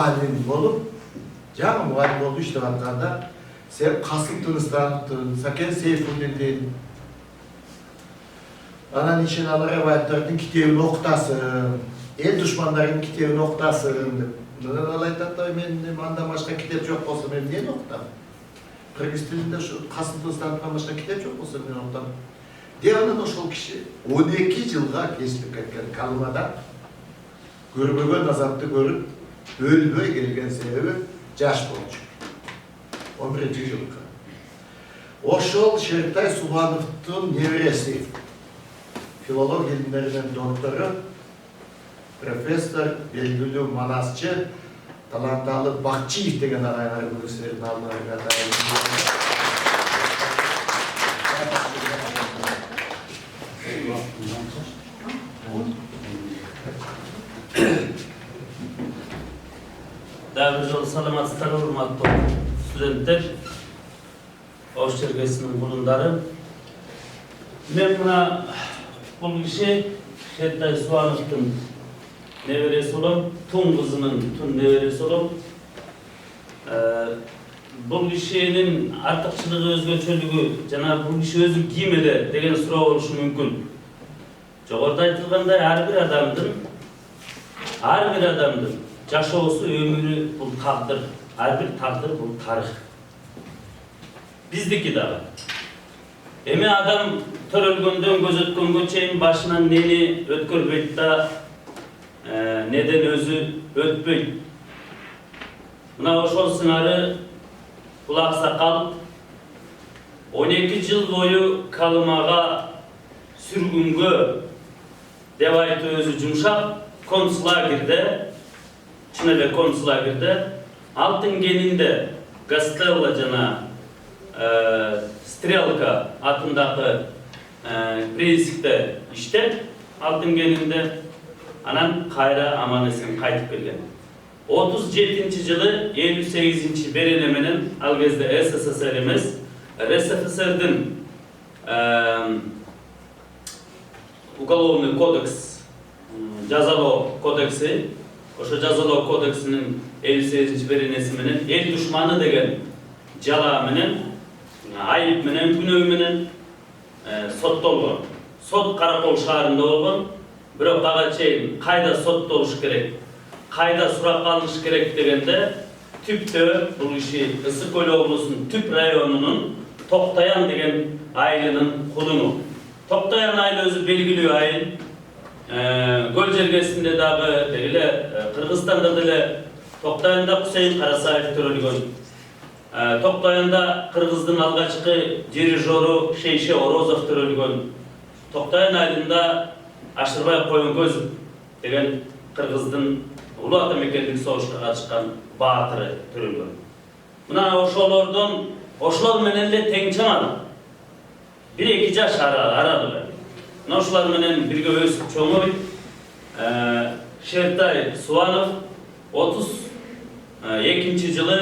muhallim bolup, жаңы muhallim болуп иштеп атканда, sen Kasım Tınıstan'tın, Saken Seyfuddin'din, anan için Alara Bayatlar'ın kitevi noktasın, el düşmanların kitevi noktasın. Neden alaytat da men mandan başka kitap yok olsa men ne noktam? Kırgız tilinde şu Kasım Tınıstan'dan başka kitap yok olsa men noktam. Devamlı ошол kişi 12 жылга кечилип кеткен Калмада көрбөгөн азапты көрүп, өлбөй келген себеби жаш болчу. 11-жылга. Ошол Шертай Субановдун небереси, филология илимдеринин доктору, профессор, белгилүү манасчы, таланталы Бакчиев деген агайлар көрсөтөрүн алдыга Daha bir yol salamatçılar urmatlı studentler, Oş Çerkesi'nin bulundarı. Men buna bu kişi Şertay Suvanov'un neveresi olan, Tun kızının Tun neveresi olan, bu kişinin artıkçılığı, özgürçülüğü, Cenab-ı bu kişi özü giymedi degen soru oluşu mümkün. Joğorda aytılganda her bir adamdın yaşaosu ömürü bu takdir, her bir takdir bu tarih. Bizdeki de var. Emi adam törölgöndön gözetköngө çeyin başынан neni ötkörбөйт da neden özü ötpөйт. Mına oşol sınarı kulak sakal 12 yıl boyu Kalımaga sürgüngö dep aytı özü jumşak konцлагерде, Çin'de konцлагерде, Altın geninde Gastella jana Strelka adındaki Presik'te iştep, Altın geninde anan kayra aman esen kaytıp gelgen. 37. yılı 58. belirlemenin algezde SSSR'imiz, RSFSR'dın Uголовный kodeks, Жазалоо kodeksi, oşo Жазалоо kodeksinin 58. belirlemenin el düşmanı degen jala menen, ayıp menen, günөө menen sottolgon. Sot Karakol şaharında olgon. Bирок ага чейин кайда соттолуш керек, кайда суракка алыныш керек дегенде түптө бул иши Ысык Көл облусунун Түп районунун Токтаян деген айылынын кулуну. Токтаян айылы өзү белгилүү айыл. Көл жергесинде дагы деле Кыргызстанда деле Токтаянда Кусейин Карасаев төрөлгөн. Токтаянда Кыргыздын алгачкы дирижеру Шейше Орозов төрөлгөн. Токтаян айылында Ашырбай Коюнкөз деген Кыргыздын улуу ата мекендик согушка катышкан баатыры төрөлгөн. Мына ошолор менен эле тең чамалык. 1-2 жаш аралыгы. Мына ошолор менен бирге өсүп чоңойт. Шертай Суанов 32 жылы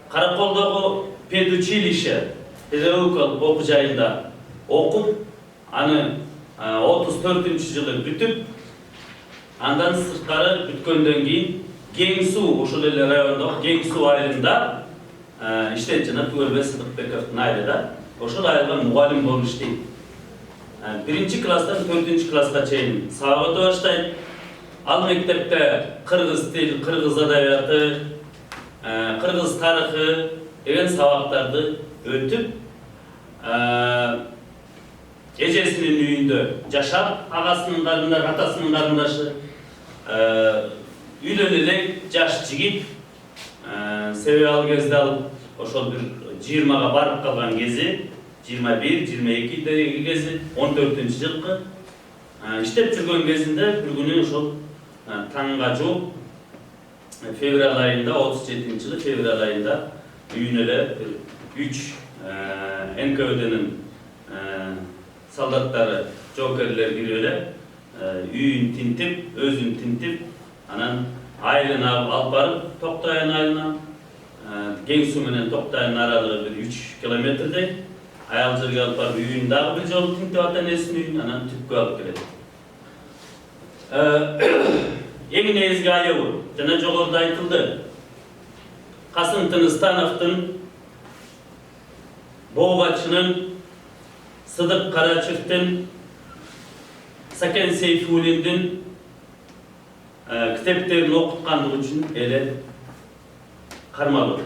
Караколдогу педучилище педагогикалык окуу жайында окуп, аны 34 жылы бүтүп, андан сырткары бүткөндөн кийин Кең-Суу, ошол эле райондогу Кең-Суу айылында иштейт жана Түгөлбай Сыдыкбековдун айылында ошол айылга мугалим болуп иштейт. 1-класстан 4-класска чейин сабак өтө баштайт. Ал мектепте кыргыз тил, кыргыз адабияты, кыргыз тарыхы деген сабактарды өтүп, эжесинин үйүндө жашап, агасынын карындашы, атасынын карындашы, үйлөнө элек жаш жигит, себеби ал кезде ал ошол бир 20га барып калган кези, 21-22 деген кези, 14-жылкы иштеп жүргөн кезинде бир күнү ошол таңга жууп февраль айында, 37-жылы февраль айында үйүнө эле 3 НКВД'нин солдаттары, жокерлер кирип эле үйүн тинтип, өзүн тинтип, анан айылын алып барып, Токтаян айылынан Кең-Суу менен Токтаян аралыгы 3 километрдей аял жерге алып барып, үйүн дагы бир жолу тинтип ата энесинин үйүн, анан Түпкө алып келет. эң негизги аябы жана жогоруда айтылды. Касым Тыныстановдун, Боғатшынын, Сыдык Карачевдин, Сакен Сейфуллиндин китептерин окуткандыгы үчүн эле кармалуу.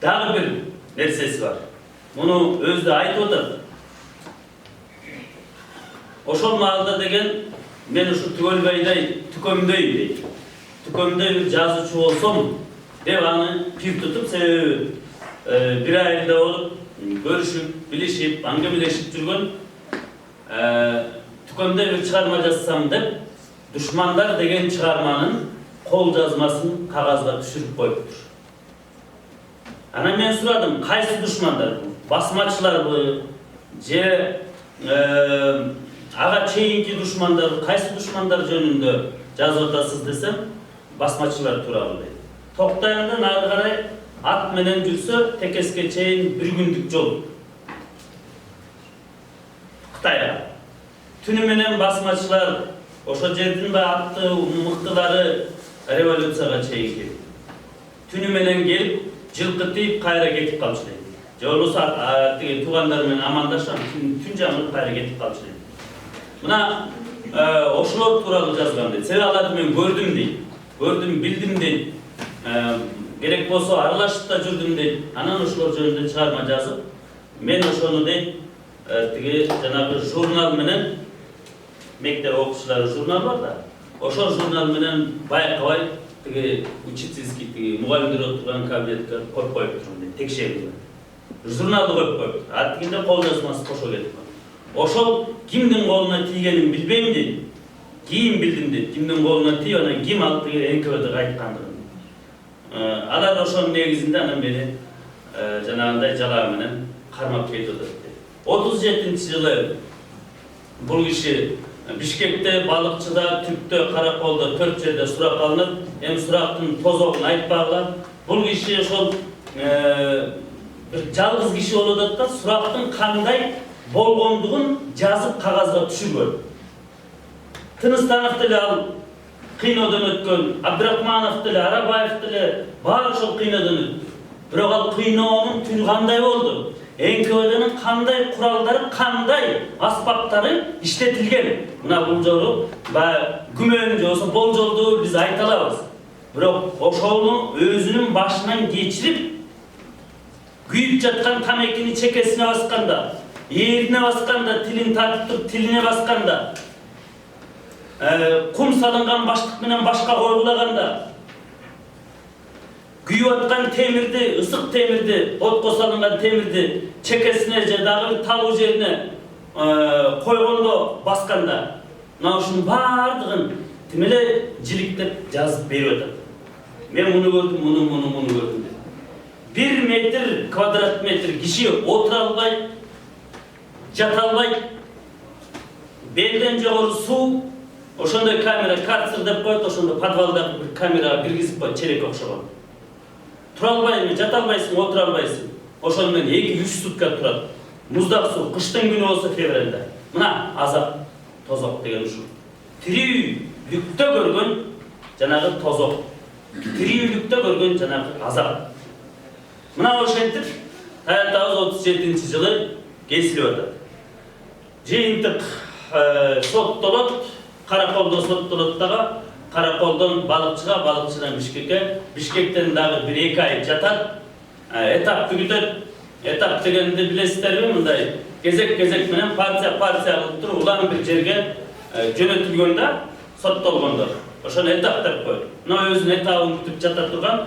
Дагы бир нерсеси бар. Муну өзү айтып атат. Ошол маалда деген мен ушу Түгөлбайдай түкөмдөй дейт. Түкөмдөй бир жазуучу болсом деп аны пир тутуп, себеби бир айылда болуп, көрүшүп, билишип, аңгемелешип жүргөн түкөмдөй бир чыгарма жазсам деп, Душмандар деген чыгарманын кол жазмасын кагазга түшүрүп коюптур. Ана мен сурадым, кайсы душмандар? Басмачыларбы, же ага чейинки душмандар, кайсы душмандар жөнүндө жазып атасыз десем, басмачылар тууралуу дейт. Токтояндан ары карай ат менен жүрсө, Текеске чейин бир күндүк жол. Кытайга. Түнү менен басмачылар ошо жердин да атты мыктылары революцияга чейин келип. Түнү менен келип, жылкы тийип кайра кетип калчу дейт. Же болбосо тиги туугандар менен амандашам, түн жамылып кайра кетип калчу дейт. Мына ошолор тууралуу жазган дейт. Себеби аларды мен көрдүм дейт. Көрдүм, билдим дейт. Керек болсо аралашып да жүрдүм дейт. Анан ошолор жөнүндө чыгарма жазып, мен ошону дейт, тиги жанагы журнал менен, мектеп окуучулары журнал бар да, ошол журнал менен байкабай тиги учительский тиги мугалимдер отурган кабинетке коюп коюптурмун дейт, текшерип. Журналды коюп коюптур. Аттигинде кол жазмасы кошо кетип. Ошол кимдин колуна тийгенин билбейм дейт. Кийин билдим дейт. Кимдин колуна тийип, анан ким алып тиги НКВДга айткандыгын. Алар ошонун негизинде анан мени жанагындай жалаа менен кармап кетип атат дейт. 37-жылы бул киши Бишкекте, Балыкчыда, Түптө, Караколдо 4 жерде сурак алынып, эми сурактын тозогун айтпагыла. Бул киши ошол бир жалгыз киши болуп атат да, сурактын кандай болгондугун жазып кагазга түшүргөн. Тыныстанов деле ал кыйноодон өткөн, Абдрахманов деле, Арабаев деле баары ошол кыйноодон өттү. Бирок ал кыйноонун түнү кандай болду? НКВДнын кандай куралдары, кандай аспаптары иштетилген? Мына бул жолу күмөн же болсо болжолду биз айта алабыз. Бирок ошону өзүнүн башынан кечирип, күйүп жаткан тамекини чекесине басканда, ээрине басканда, тилин тартып туруп тилине басканда, кум салынган баштык менен башка койгулаганда, күйүп аткан темирди, ысык темирди, отко салынган темирди чекесине же дагы талуу жерине койгондо басканда, мына ушунун баардыгын тим эле жиликтеп жазып берип атат. Мен муну көрдүм, муну көрдүм. 1 метр квадрат метр киши отура албай, жата албай, белден жогору суу, ошондой камера, карцер деп коет, ошондо подвалда бир камерага киргизип коет, черек окшогон. Тура албайсың, жата албайсың, отура албайсың. Ошону менен 2-3 сутка турат. Муздак суу, кыштын күнү болсо февралда. Мына азап, тозок деген ушу. Тирүүлүктө көргөн жанагы тозок. Тирүүлүктө көргөн жанагы азап. Мына ошентип, таятабыз 37-жылы кесилип атат. Жыйынтык соттолот, Караколдо соттолот дагы, Караколдон Балыкчыга, Балыкчыдан Бишкекке, Бишкектен дагы 1-2 ай жатат. Этап бүтөт. Этап дегенди билесиздерби, мындай кезек менен партия кылып туруп улам бир жерге жөнөтүлгөндө соттолгондор. Ошону этап деп коет. Мына өзүнүн этабын күтүп жата турган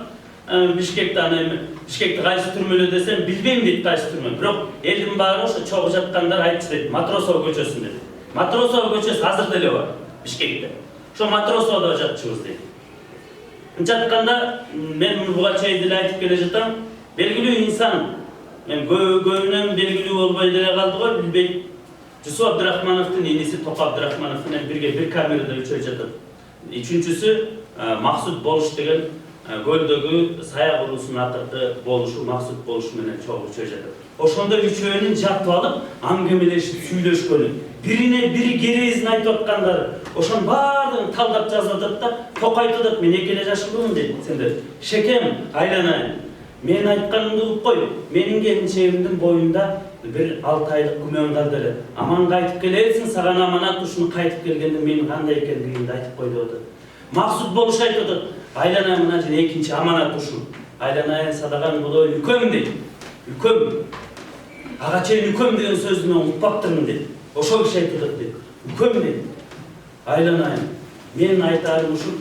Бишкекте аны Бишкекте кайсы түрмөлө десем билбейм дейт кайсы түрмө. Бирок элдин баары ошо чогуу жаткандар айтчу дейт. Матросов көчөсүндө. Матросов көчөсү азыр деле бар Бишкекте. Ошо Матросовдо жатчыбыз дейт. Жатканда мен буга чейин деле айтып келе жатам. Белгилүү инсан, мен көбүнөн белгилүү болбой деле калды го, билбейм. Жусуп Абдрахмановдун иниси Токо Абдрахманов менен бирге бир камерада үчөө жатат. Үчүнчүсү Максут Болуш деген көлдөгү сая куруусунун акыркы болушу, Максут Болуш менен чогуу үчөө жатат. Ошондо үчөөнүн жатып алып, аңгемелешип сүйлөшкөнү, бирине бири керезин айтып аткандары, Ошон баардыгын талдап жазатат да токайтат. Мен 2 жашылдымын дейт. Сендер шекем айланайын. Мен айтканымды угуп кой. Менин келинчегимдин боюнда bir 6 айлык күмөн калды эле. Аман кайтып келесиң, саган аманат ушуну кайтып келгенде мен кандай экендигимди айтып кой деп атат. Максут болуш айтып атат. Айланай мына жер экинчи аманат ушу. Айланай садаган болой үкөм дейт. Үкөм. Ага чейин үкөм деген сөздү мен укпаптырмын дейт. Ошол киши айтып атат дейт. Үкөм дейт. Айланай. Мен айтарым ушу,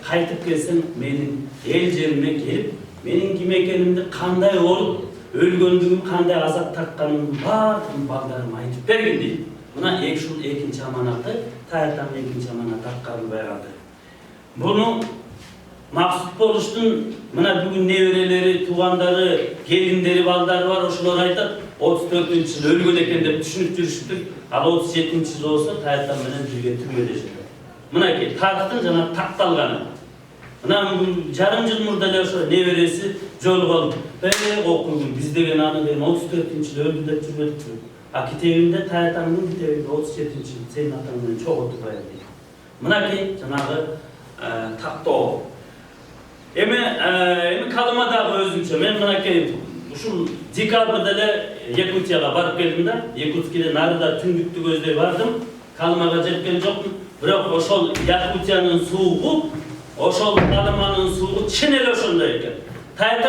кайтып келсең менин эл жериме келип, менин ким экенимди, кандай ооруп өлгөндүгүм, кандай азап тартканымды баардыгын балдарыма айтып бергин дейт. Мына ушул экинчи аманаты, таятан экинчи аманат аткарылбай калды. Буну максут болуштун мына бүгүн неберелери, туугандары, келиндери, балдары бар, ошолор айтат, 34-жыл өлгөн экен деп түшүнүп жүрүшүптүр. Ал 37-жыл болсо таятан менен бирге түрмөдө жатат. Мынакей тарыхтын жана такталганы. Мына жарым жыл мурда эле ошо небереси жолугуп алып, окуйгун биз деген аны деген 34-жыл өлдү деп жүрбөдүкпү. А китебинде таятанын китебинде 37-жыл сенин атаң менен чогултуп коет дейт. Мынакей жанагы тактоо. Эми калымадагы өзүнчө мен мынакей ушул декабрда эле Якутияга барып келдим да, Якутскиде нарыда түндүктү көздөй бардым. Калымага жеткен жокмун. Бирок ошол Якутиянын суугу, ошол Калыманын суугу чын эле ошондой экен.